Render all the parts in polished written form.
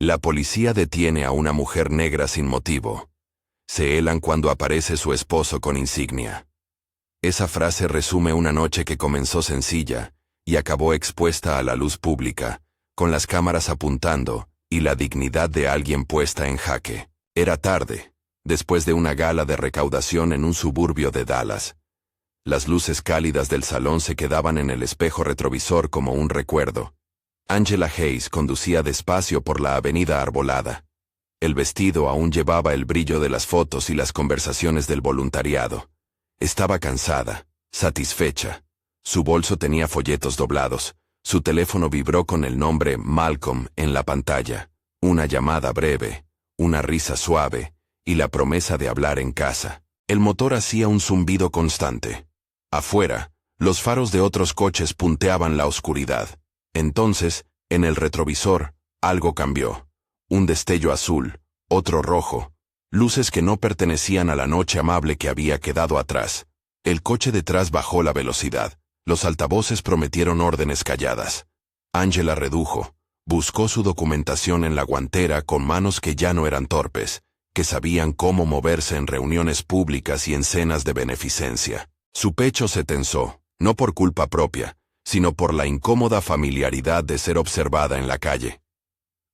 La policía detiene a una mujer negra sin motivo. Se helan cuando aparece su esposo con insignia. Esa frase resume una noche que comenzó sencilla y acabó expuesta a la luz pública, con las cámaras apuntando y la dignidad de alguien puesta en jaque. Era tarde, después de una gala de recaudación en un suburbio de Dallas. Las luces cálidas del salón se quedaban en el espejo retrovisor como un recuerdo. Angela Hayes conducía despacio por la avenida arbolada. El vestido aún llevaba el brillo de las fotos y las conversaciones del voluntariado. Estaba cansada, satisfecha. Su bolso tenía folletos doblados. Su teléfono vibró con el nombre Malcolm en la pantalla. Una llamada breve, una risa suave y la promesa de hablar en casa. El motor hacía un zumbido constante. Afuera, los faros de otros coches punteaban la oscuridad. Entonces, en el retrovisor, algo cambió. Un destello azul, otro rojo. Luces que no pertenecían a la noche amable que había quedado atrás. El coche detrás bajó la velocidad. Los altavoces prometieron órdenes calladas. Angela redujo. Buscó su documentación en la guantera con manos que ya no eran torpes, que sabían cómo moverse en reuniones públicas y en cenas de beneficencia. Su pecho se tensó, no por culpa propia, sino por la incómoda familiaridad de ser observada en la calle.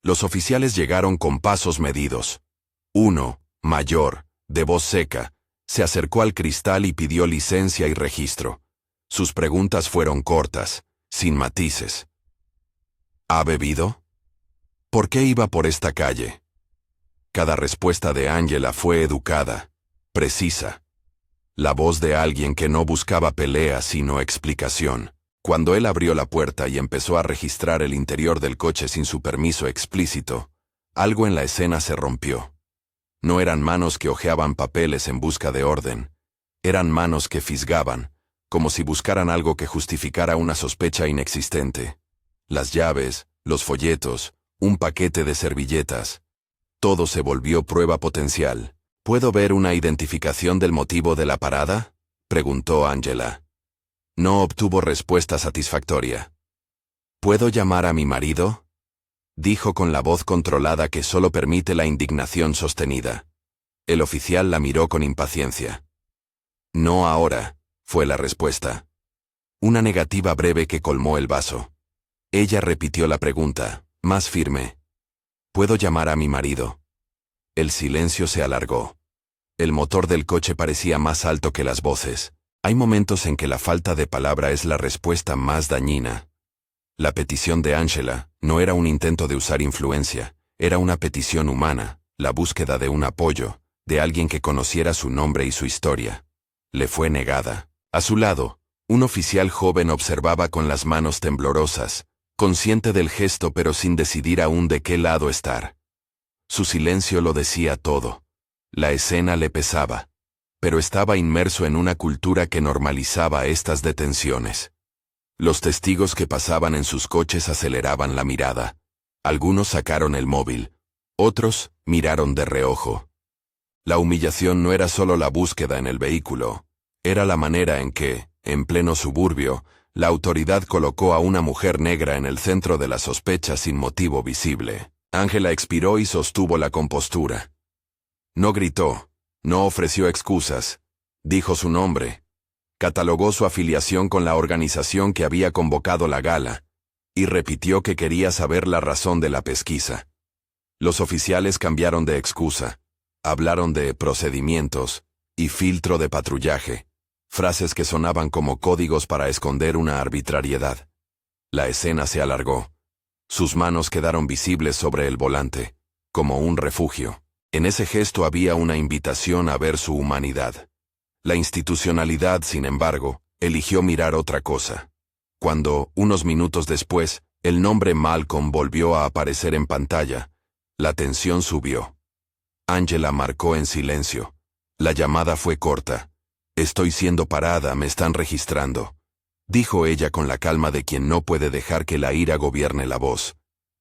Los oficiales llegaron con pasos medidos. Uno, mayor, de voz seca, se acercó al cristal y pidió licencia y registro. Sus preguntas fueron cortas, sin matices. ¿Ha bebido? ¿Por qué iba por esta calle? Cada respuesta de Angela fue educada, precisa. La voz de alguien que no buscaba pelea sino explicación. Cuando él abrió la puerta y empezó a registrar el interior del coche sin su permiso explícito, algo en la escena se rompió. No eran manos que hojeaban papeles en busca de orden. Eran manos que fisgaban, como si buscaran algo que justificara una sospecha inexistente. Las llaves, los folletos, un paquete de servilletas. Todo se volvió prueba potencial. ¿Puedo ver una identificación del motivo de la parada?, preguntó Angela. No obtuvo respuesta satisfactoria. ¿Puedo llamar a mi marido?, dijo con la voz controlada que solo permite la indignación sostenida. El oficial la miró con impaciencia. No ahora, fue la respuesta. Una negativa breve que colmó el vaso. Ella repitió la pregunta, más firme. ¿Puedo llamar a mi marido? El silencio se alargó. El motor del coche parecía más alto que las voces. Hay momentos en que la falta de palabra es la respuesta más dañina. La petición de Angela no era un intento de usar influencia, era una petición humana, la búsqueda de un apoyo, de alguien que conociera su nombre y su historia. Le fue negada. A su lado, un oficial joven observaba con las manos temblorosas, consciente del gesto pero sin decidir aún de qué lado estar. Su silencio lo decía todo. La escena le pesaba, pero estaba inmerso en una cultura que normalizaba estas detenciones. Los testigos que pasaban en sus coches aceleraban la mirada. Algunos sacaron el móvil, otros miraron de reojo. La humillación no era solo la búsqueda en el vehículo, era la manera en que, en pleno suburbio, la autoridad colocó a una mujer negra en el centro de la sospecha sin motivo visible. Angela expiró y sostuvo la compostura. No gritó, no ofreció excusas, dijo su nombre, catalogó su afiliación con la organización que había convocado la gala, y repitió que quería saber la razón de la pesquisa. Los oficiales cambiaron de excusa, hablaron de procedimientos y filtro de patrullaje, frases que sonaban como códigos para esconder una arbitrariedad. La escena se alargó. Sus manos quedaron visibles sobre el volante, como un refugio. En ese gesto había una invitación a ver su humanidad. La institucionalidad, sin embargo, eligió mirar otra cosa. Cuando, unos minutos después, el nombre Malcolm volvió a aparecer en pantalla, la tensión subió. Angela marcó en silencio. La llamada fue corta. Estoy siendo parada, me están registrando, dijo ella con la calma de quien no puede dejar que la ira gobierne la voz.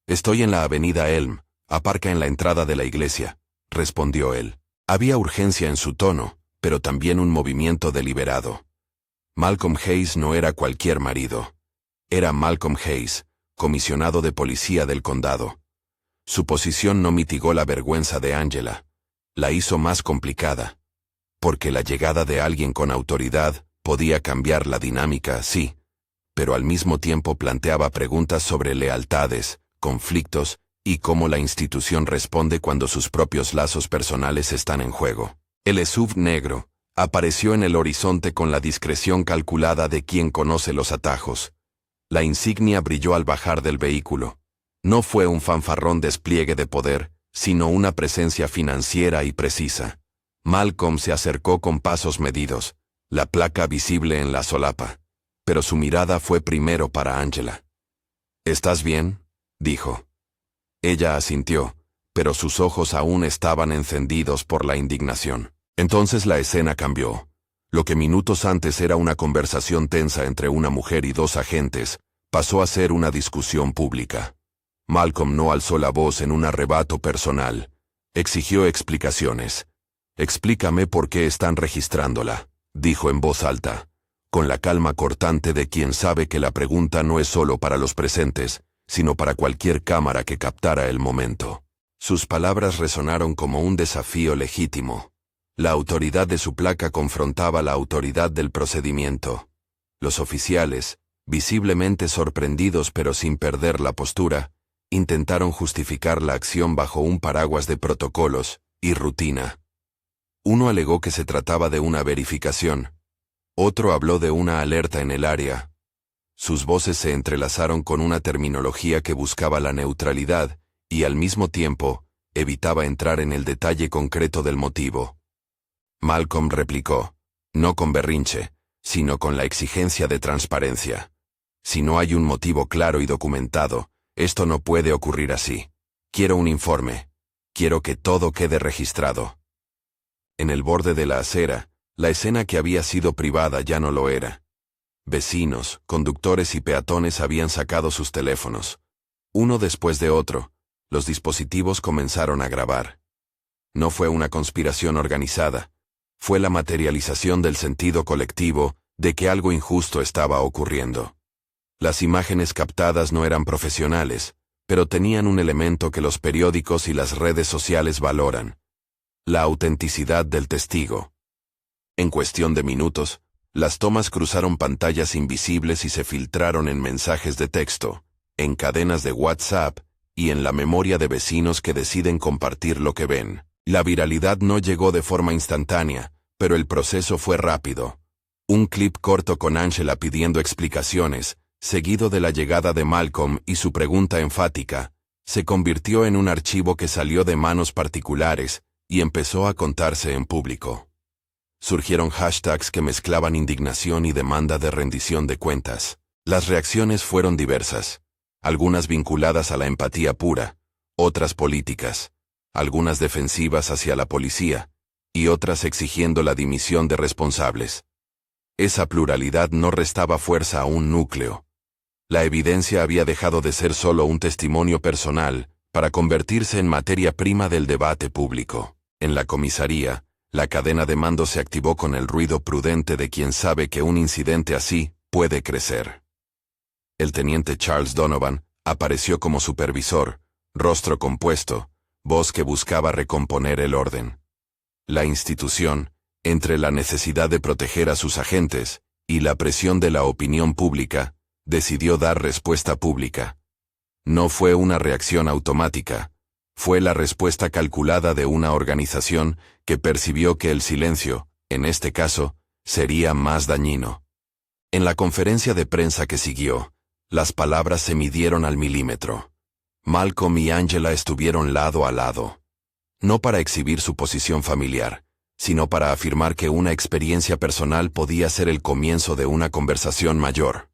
Estoy en la avenida Elm, aparca en la entrada de la iglesia, respondió él. Había urgencia en su tono, pero también un movimiento deliberado. Malcolm Hayes no era cualquier marido. Era Malcolm Hayes, comisionado de policía del condado. Su posición no mitigó la vergüenza de Angela. La hizo más complicada. Porque la llegada de alguien con autoridad podía cambiar la dinámica, sí, pero al mismo tiempo planteaba preguntas sobre lealtades, conflictos y cómo la institución responde cuando sus propios lazos personales están en juego. El SUV negro apareció en el horizonte con la discreción calculada de quien conoce los atajos. La insignia brilló al bajar del vehículo. No fue un fanfarrón despliegue de poder, sino una presencia financiera y precisa. Malcolm se acercó con pasos medidos, la placa visible en la solapa, pero su mirada fue primero para Angela. «¿Estás bien?», dijo. Ella asintió, pero sus ojos aún estaban encendidos por la indignación. Entonces la escena cambió. Lo que minutos antes era una conversación tensa entre una mujer y dos agentes, pasó a ser una discusión pública. Malcolm no alzó la voz en un arrebato personal. Exigió explicaciones. «Explícame por qué están registrándola», dijo en voz alta, con la calma cortante de quien sabe que la pregunta no es solo para los presentes, sino para cualquier cámara que captara el momento. Sus palabras resonaron como un desafío legítimo. La autoridad de su placa confrontaba la autoridad del procedimiento. Los oficiales, visiblemente sorprendidos pero sin perder la postura, intentaron justificar la acción bajo un paraguas de protocolos y rutina. Uno alegó que se trataba de una verificación. Otro habló de una alerta en el área. Sus voces se entrelazaron con una terminología que buscaba la neutralidad y al mismo tiempo evitaba entrar en el detalle concreto del motivo. Malcolm replicó, no con berrinche, sino con la exigencia de transparencia. Si no hay un motivo claro y documentado, esto no puede ocurrir así. Quiero un informe. Quiero que todo quede registrado. En el borde de la acera, la escena que había sido privada ya no lo era. Vecinos, conductores y peatones habían sacado sus teléfonos. Uno después de otro, los dispositivos comenzaron a grabar. No fue una conspiración organizada. Fue la materialización del sentido colectivo de que algo injusto estaba ocurriendo. Las imágenes captadas no eran profesionales, pero tenían un elemento que los periódicos y las redes sociales valoran: la autenticidad del testigo. En cuestión de minutos, las tomas cruzaron pantallas invisibles y se filtraron en mensajes de texto, en cadenas de WhatsApp y en la memoria de vecinos que deciden compartir lo que ven. La viralidad no llegó de forma instantánea, pero el proceso fue rápido. Un clip corto con Angela pidiendo explicaciones, seguido de la llegada de Malcolm y su pregunta enfática, se convirtió en un archivo que salió de manos particulares y empezó a contarse en público. Surgieron hashtags que mezclaban indignación y demanda de rendición de cuentas. Las reacciones fueron diversas, algunas vinculadas a la empatía pura, otras políticas, algunas defensivas hacia la policía, y otras exigiendo la dimisión de responsables. Esa pluralidad no restaba fuerza a un núcleo. La evidencia había dejado de ser solo un testimonio personal para convertirse en materia prima del debate público. En la comisaría, la cadena de mando se activó con el ruido prudente de quien sabe que un incidente así puede crecer. El teniente Charles Donovan apareció como supervisor, rostro compuesto, voz que buscaba recomponer el orden. La institución, entre la necesidad de proteger a sus agentes y la presión de la opinión pública, decidió dar respuesta pública. No fue una reacción automática, fue la respuesta calculada de una organización que percibió que el silencio, en este caso, sería más dañino. En la conferencia de prensa que siguió, las palabras se midieron al milímetro. Malcolm y Angela estuvieron lado a lado. No para exhibir su posición familiar, sino para afirmar que una experiencia personal podía ser el comienzo de una conversación mayor.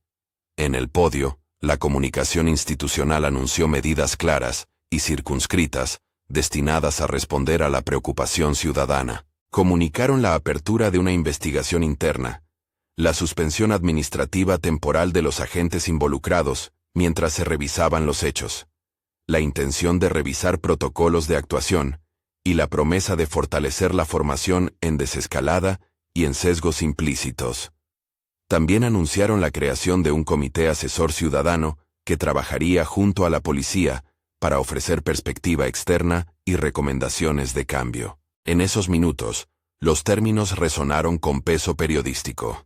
En el podio, la comunicación institucional anunció medidas claras y circunscritas, destinadas a responder a la preocupación ciudadana. Comunicaron la apertura de una investigación interna, la suspensión administrativa temporal de los agentes involucrados mientras se revisaban los hechos, la intención de revisar protocolos de actuación y la promesa de fortalecer la formación en desescalada y en sesgos implícitos. También anunciaron la creación de un comité asesor ciudadano que trabajaría junto a la policía para ofrecer perspectiva externa y recomendaciones de cambio. En esos minutos, los términos resonaron con peso periodístico.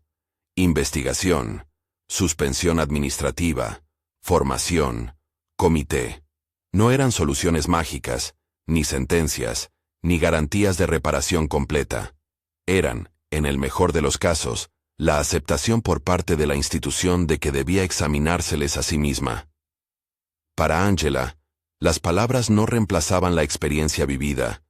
Investigación, suspensión administrativa, formación, comité. No eran soluciones mágicas, ni sentencias, ni garantías de reparación completa. Eran, en el mejor de los casos, la aceptación por parte de la institución de que debía examinárseles a sí misma. Para Ángela, las palabras no reemplazaban la experiencia vivida.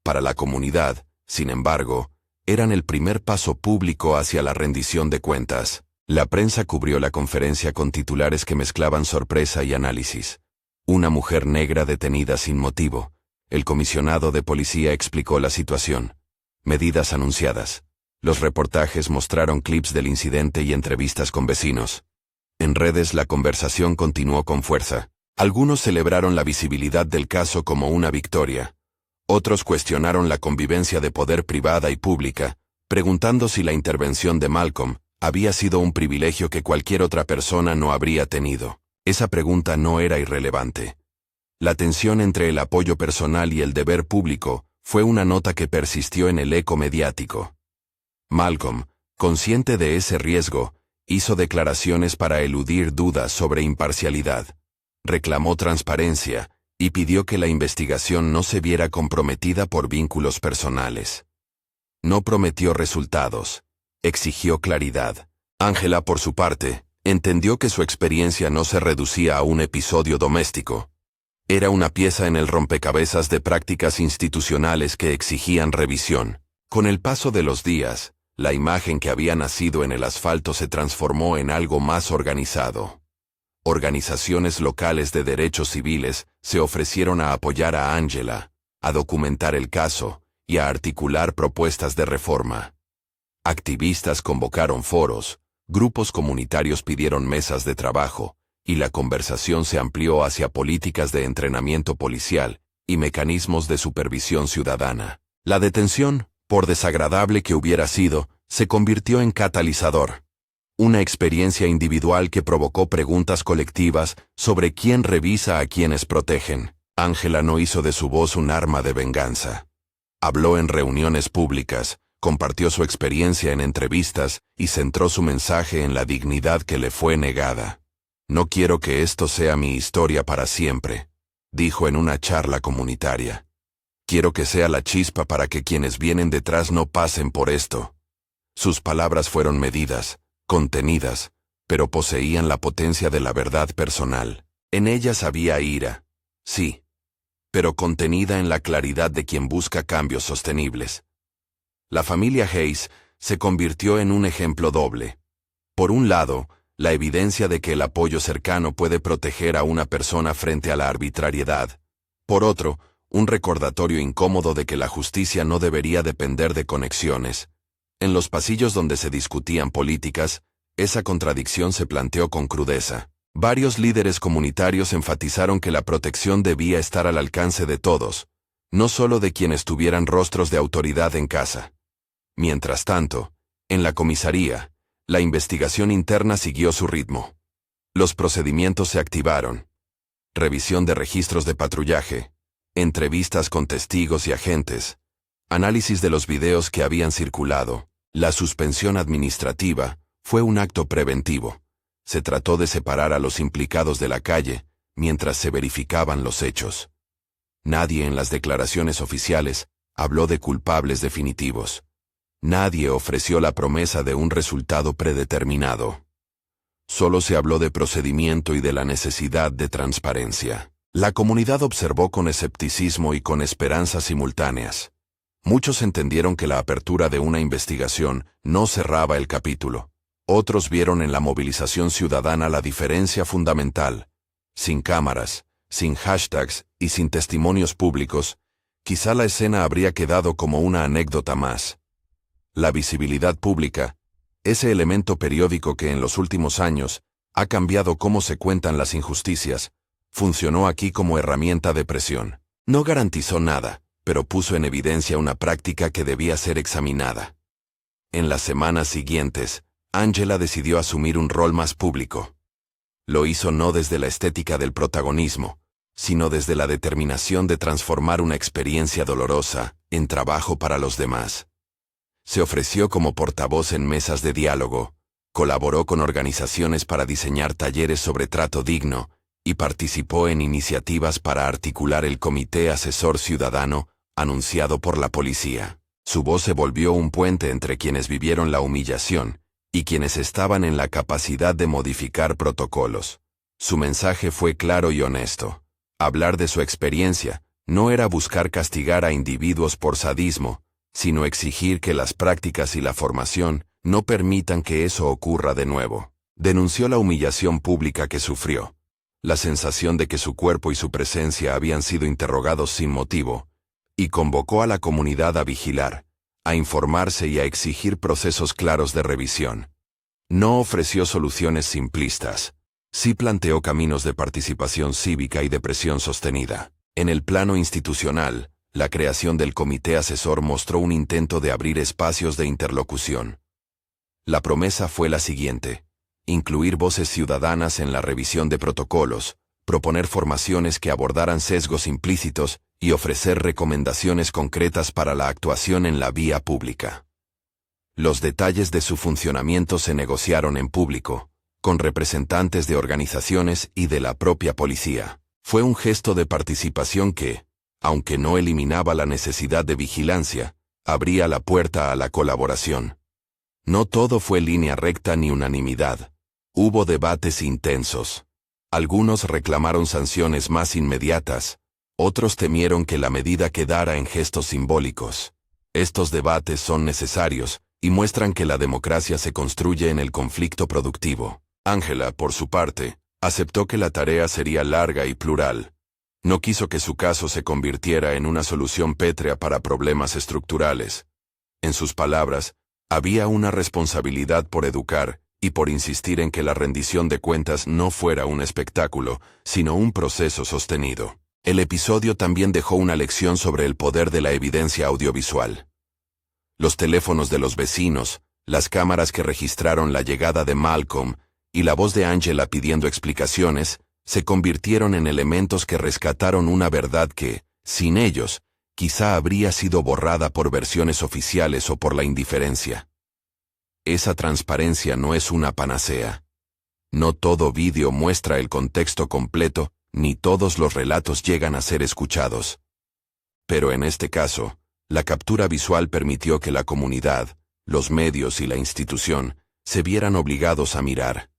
Para la comunidad, sin embargo, eran el primer paso público hacia la rendición de cuentas. La prensa cubrió la conferencia con titulares que mezclaban sorpresa y análisis. Una mujer negra detenida sin motivo. El comisionado de policía explicó la situación. Medidas anunciadas. Los reportajes mostraron clips del incidente y entrevistas con vecinos. En redes la conversación continuó con fuerza. Algunos celebraron la visibilidad del caso como una victoria. Otros cuestionaron la convivencia de poder privada y pública, preguntando si la intervención de Malcolm había sido un privilegio que cualquier otra persona no habría tenido. Esa pregunta no era irrelevante. La tensión entre el apoyo personal y el deber público fue una nota que persistió en el eco mediático. Malcolm, consciente de ese riesgo, hizo declaraciones para eludir dudas sobre imparcialidad. Reclamó transparencia y pidió que la investigación no se viera comprometida por vínculos personales. No prometió resultados, exigió claridad. Ángela, por su parte, entendió que su experiencia no se reducía a un episodio doméstico. Era una pieza en el rompecabezas de prácticas institucionales que exigían revisión. Con el paso de los días, la imagen que había nacido en el asfalto se transformó en algo más organizado. Organizaciones locales de derechos civiles se ofrecieron a apoyar a Ángela, a documentar el caso y a articular propuestas de reforma. Activistas convocaron foros, grupos comunitarios pidieron mesas de trabajo, y la conversación se amplió hacia políticas de entrenamiento policial y mecanismos de supervisión ciudadana. La detención, por desagradable que hubiera sido, se convirtió en catalizador. Una experiencia individual que provocó preguntas colectivas sobre quién revisa a quienes protegen. Ángela no hizo de su voz un arma de venganza. Habló en reuniones públicas, compartió su experiencia en entrevistas y centró su mensaje en la dignidad que le fue negada. «No quiero que esto sea mi historia para siempre», dijo en una charla comunitaria. «Quiero que sea la chispa para que quienes vienen detrás no pasen por esto». Sus palabras fueron medidas, contenidas, pero poseían la potencia de la verdad personal. En ellas había ira, sí, pero contenida en la claridad de quien busca cambios sostenibles. La familia Hayes se convirtió en un ejemplo doble. Por un lado, la evidencia de que el apoyo cercano puede proteger a una persona frente a la arbitrariedad. Por otro, un recordatorio incómodo de que la justicia no debería depender de conexiones. En los pasillos donde se discutían políticas, esa contradicción se planteó con crudeza. Varios líderes comunitarios enfatizaron que la protección debía estar al alcance de todos, no solo de quienes tuvieran rostros de autoridad en casa. Mientras tanto, en la comisaría, la investigación interna siguió su ritmo. Los procedimientos se activaron. Revisión de registros de patrullaje, entrevistas con testigos y agentes, análisis de los videos que habían circulado. La suspensión administrativa fue un acto preventivo. Se trató de separar a los implicados de la calle mientras se verificaban los hechos. Nadie en las declaraciones oficiales habló de culpables definitivos. Nadie ofreció la promesa de un resultado predeterminado. Solo se habló de procedimiento y de la necesidad de transparencia. La comunidad observó con escepticismo y con esperanzas simultáneas. Muchos entendieron que la apertura de una investigación no cerraba el capítulo. Otros vieron en la movilización ciudadana la diferencia fundamental. Sin cámaras, sin hashtags y sin testimonios públicos, quizá la escena habría quedado como una anécdota más. La visibilidad pública, ese elemento periódico que en los últimos años ha cambiado cómo se cuentan las injusticias, funcionó aquí como herramienta de presión. No garantizó nada, pero puso en evidencia una práctica que debía ser examinada. En las semanas siguientes, Ángela decidió asumir un rol más público. Lo hizo no desde la estética del protagonismo, sino desde la determinación de transformar una experiencia dolorosa en trabajo para los demás. Se ofreció como portavoz en mesas de diálogo, colaboró con organizaciones para diseñar talleres sobre trato digno y participó en iniciativas para articular el Comité Asesor Ciudadano anunciado por la policía. Su voz se volvió un puente entre quienes vivieron la humillación y quienes estaban en la capacidad de modificar protocolos. Su mensaje fue claro y honesto. Hablar de su experiencia no era buscar castigar a individuos por sadismo, sino exigir que las prácticas y la formación no permitan que eso ocurra de nuevo. Denunció la humillación pública que sufrió, la sensación de que su cuerpo y su presencia habían sido interrogados sin motivo, y convocó a la comunidad a vigilar, a informarse y a exigir procesos claros de revisión. No ofreció soluciones simplistas. Sí planteó caminos de participación cívica y de presión sostenida. En el plano institucional, la creación del Comité Asesor mostró un intento de abrir espacios de interlocución. La promesa fue la siguiente: incluir voces ciudadanas en la revisión de protocolos, proponer formaciones que abordaran sesgos implícitos y ofrecer recomendaciones concretas para la actuación en la vía pública. Los detalles de su funcionamiento se negociaron en público, con representantes de organizaciones y de la propia policía. Fue un gesto de participación que, aunque no eliminaba la necesidad de vigilancia, abría la puerta a la colaboración. No todo fue línea recta ni unanimidad. Hubo debates intensos. Algunos reclamaron sanciones más inmediatas, otros temieron que la medida quedara en gestos simbólicos. Estos debates son necesarios y muestran que la democracia se construye en el conflicto productivo. Ángela, por su parte, aceptó que la tarea sería larga y plural. No quiso que su caso se convirtiera en una solución pétrea para problemas estructurales. En sus palabras, había una responsabilidad por educar y por insistir en que la rendición de cuentas no fuera un espectáculo, sino un proceso sostenido. El episodio también dejó una lección sobre el poder de la evidencia audiovisual. Los teléfonos de los vecinos, las cámaras que registraron la llegada de Malcolm y la voz de Ángela pidiendo explicaciones, se convirtieron en elementos que rescataron una verdad que, sin ellos, quizá habría sido borrada por versiones oficiales o por la indiferencia. Esa transparencia no es una panacea. No todo vídeo muestra el contexto completo, ni todos los relatos llegan a ser escuchados. Pero en este caso, la captura visual permitió que la comunidad, los medios y la institución se vieran obligados a mirar.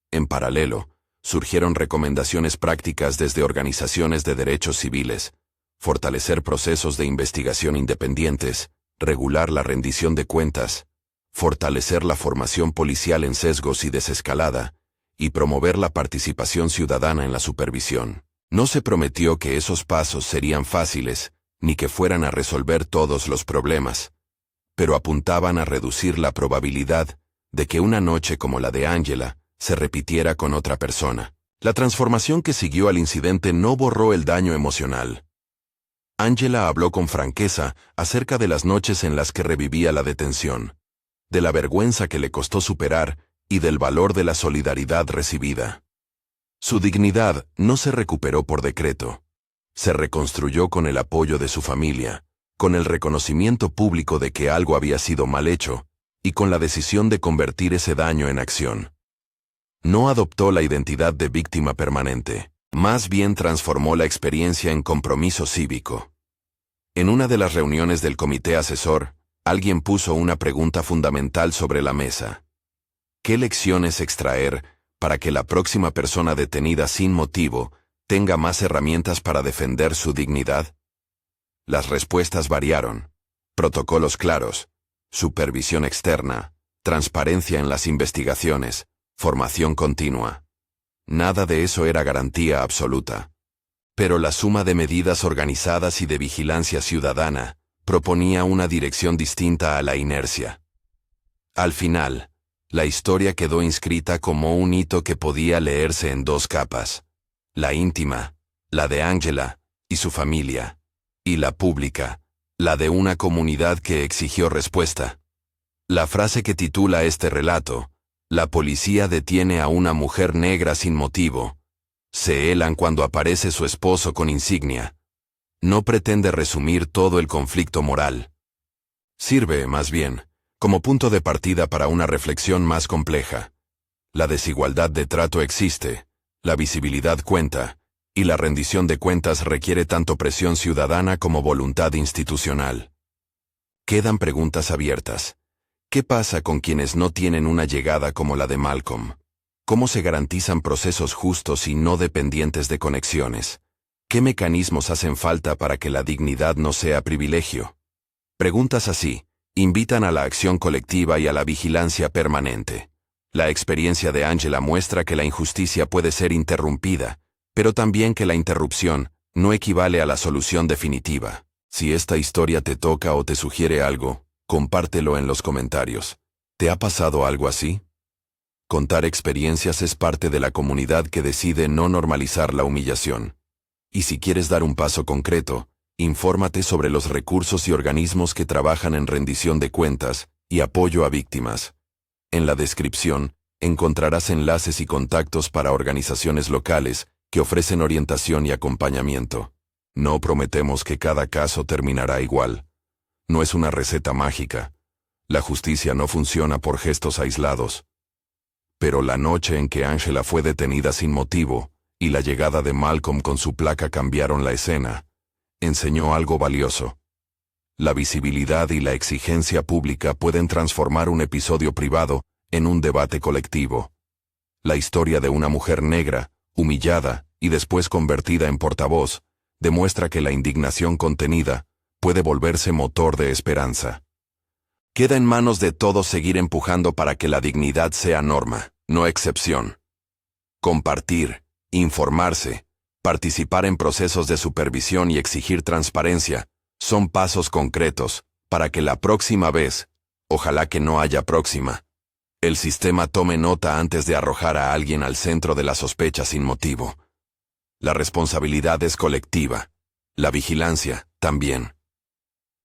En paralelo, surgieron recomendaciones prácticas desde organizaciones de derechos civiles: fortalecer procesos de investigación independientes, regular la rendición de cuentas, fortalecer la formación policial en sesgos y desescalada, y promover la participación ciudadana en la supervisión. No se prometió que esos pasos serían fáciles, ni que fueran a resolver todos los problemas, pero apuntaban a reducir la probabilidad de que una noche como la de Ángela se repitiera con otra persona. La transformación que siguió al incidente no borró el daño emocional. Ángela habló con franqueza acerca de las noches en las que revivía la detención, de la vergüenza que le costó superar y del valor de la solidaridad recibida. Su dignidad no se recuperó por decreto. Se reconstruyó con el apoyo de su familia, con el reconocimiento público de que algo había sido mal hecho, y con la decisión de convertir ese daño en acción. No adoptó la identidad de víctima permanente, más bien transformó la experiencia en compromiso cívico. En una de las reuniones del comité asesor, alguien puso una pregunta fundamental sobre la mesa. ¿Qué lecciones extraer para que la próxima persona detenida sin motivo tenga más herramientas para defender su dignidad? Las respuestas variaron: protocolos claros, supervisión externa, transparencia en las investigaciones, formación continua. Nada de eso era garantía absoluta. Pero la suma de medidas organizadas y de vigilancia ciudadana proponía una dirección distinta a la inercia. Al final, la historia quedó inscrita como un hito que podía leerse en dos capas: la íntima, la de Ángela y su familia, y la pública, la de una comunidad que exigió respuesta. La frase que titula este relato, "La policía detiene a una mujer negra sin motivo", Se helan cuando aparece su esposo con insignia. No pretende resumir todo el conflicto moral. Sirve, más bien, como punto de partida para una reflexión más compleja. La desigualdad de trato existe, la visibilidad cuenta, y la rendición de cuentas requiere tanto presión ciudadana como voluntad institucional. Quedan preguntas abiertas. ¿Qué pasa con quienes no tienen una llegada como la de Malcolm? ¿Cómo se garantizan procesos justos y no dependientes de conexiones? ¿Qué mecanismos hacen falta para que la dignidad no sea privilegio? Preguntas así invitan a la acción colectiva y a la vigilancia permanente. La experiencia de Angela muestra que la injusticia puede ser interrumpida, pero también que la interrupción no equivale a la solución definitiva. Si esta historia te toca o te sugiere algo, compártelo en los comentarios. ¿Te ha pasado algo así? Contar experiencias es parte de la comunidad que decide no normalizar la humillación. Y si quieres dar un paso concreto, infórmate sobre los recursos y organismos que trabajan en rendición de cuentas y apoyo a víctimas. En la descripción, encontrarás enlaces y contactos para organizaciones locales que ofrecen orientación y acompañamiento. No prometemos que cada caso terminará igual. No es una receta mágica. La justicia no funciona por gestos aislados. Pero la noche en que Angela fue detenida sin motivo, y la llegada de Malcolm con su placa cambiaron la escena, enseñó algo valioso. La visibilidad y la exigencia pública pueden transformar un episodio privado en un debate colectivo. La historia de una mujer negra, humillada y después convertida en portavoz, demuestra que la indignación contenida puede volverse motor de esperanza. Queda en manos de todos seguir empujando para que la dignidad sea norma, no excepción. Compartir, informarse, participar en procesos de supervisión y exigir transparencia son pasos concretos para que la próxima vez, ojalá que no haya próxima, el sistema tome nota antes de arrojar a alguien al centro de la sospecha sin motivo. La responsabilidad es colectiva. La vigilancia, también.